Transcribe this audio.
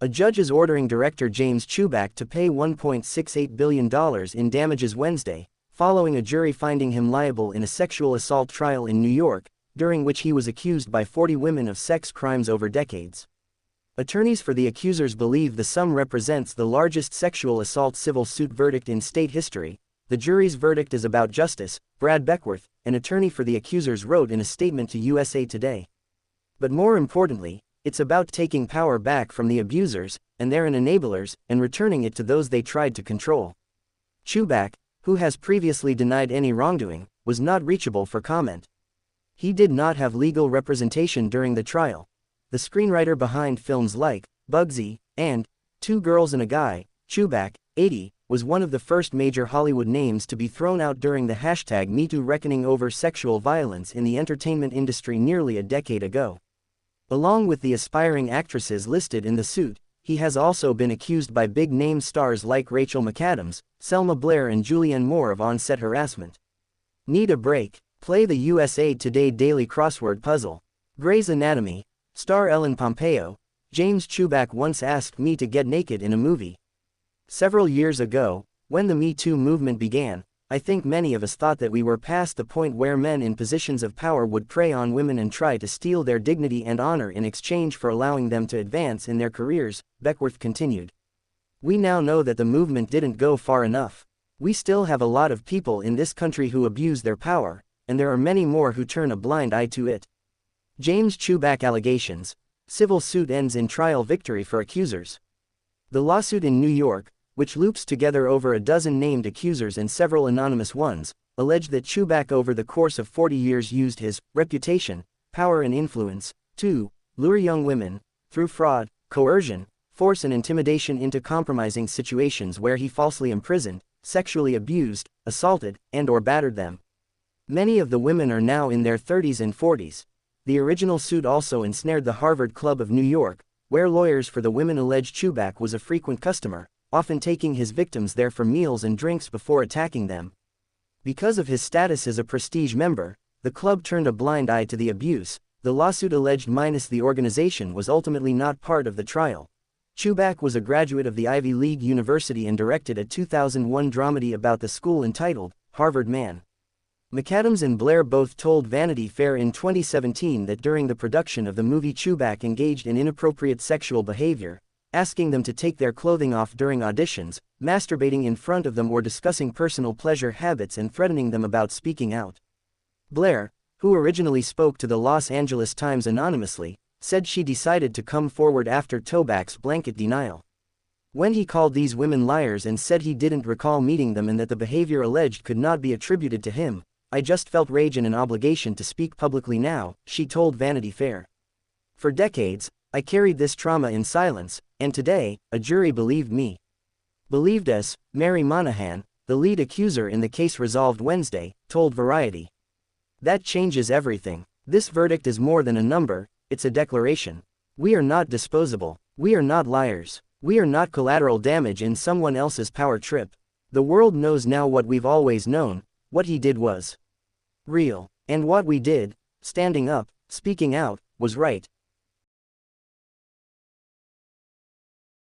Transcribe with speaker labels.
Speaker 1: A judge is ordering director James Toback to pay $1.68 billion in damages Wednesday, following a jury finding him liable in a sexual assault trial in New York, during which he was accused by 40 women of sex crimes over decades. Attorneys for the accusers believe the sum represents the largest sexual assault civil suit verdict in state history. The jury's verdict is about justice, Brad Beckworth, an attorney for the accusers, wrote in a statement to USA Today. But more importantly, it's about taking power back from the abusers and their enablers and returning it to those they tried to control. Toback, who has previously denied any wrongdoing, was not reachable for comment. He did not have legal representation during the trial. The screenwriter behind films like Bugsy and Two Girls and a Guy, Toback, 80, was one of the first major Hollywood names to be thrown out during the #MeToo reckoning over sexual violence in the entertainment industry nearly a decade ago. Along with the aspiring actresses listed in the suit, he has also been accused by big-name stars like Rachel McAdams, Selma Blair and Julianne Moore of on-set harassment. Need a break? Play the USA Today Daily Crossword Puzzle. Grey's Anatomy. Star Ellen Pompeo. James Toback once asked me to get naked in a movie. Several years ago, when the Me Too movement began, I think many of us thought that we were past the point where men in positions of power would prey on women and try to steal their dignity and honor in exchange for allowing them to advance in their careers, Beckworth continued. We now know that the movement didn't go far enough. We still have a lot of people in this country who abuse their power, and there are many more who turn a blind eye to it. James Toback allegations. Civil suit ends in trial victory for accusers. The lawsuit in New York, which loops together over a dozen named accusers and several anonymous ones, alleged that Toback over the course of 40 years used his reputation, power and influence to lure young women, through fraud, coercion, force and intimidation into compromising situations where he falsely imprisoned, sexually abused, assaulted, and/or battered them. Many of the women are now in their 30s and 40s. The original suit also ensnared the Harvard Club of New York, where lawyers for the women alleged Toback was a frequent customer, often taking his victims there for meals and drinks before attacking them. Because of his status as a prestige member, the club turned a blind eye to the abuse. The lawsuit alleged minus the organization was ultimately not part of the trial. Toback was a graduate of the Ivy League University and directed a 2001 dramedy about the school entitled Harvard Man. McAdams and Blair both told Vanity Fair in 2017 that during the production of the movie Toback engaged in inappropriate sexual behavior, asking them to take their clothing off during auditions, masturbating in front of them or discussing personal pleasure habits and threatening them about speaking out. Blair, who originally spoke to the Los Angeles Times anonymously, said she decided to come forward after Toback's blanket denial. When he called these women liars and said he didn't recall meeting them and that the behavior alleged could not be attributed to him, I just felt rage and an obligation to speak publicly now, she told Vanity Fair. For decades, I carried this trauma in silence, and today, a jury believed me. Believed us, Mary Monahan, the lead accuser in the case resolved Wednesday, told Variety. That changes everything. This verdict is more than a number, it's a declaration. We are not disposable. We are not liars. We are not collateral damage in someone else's power trip. The world knows now what we've always known, what he did was real. And what we did, standing up, speaking out, was right.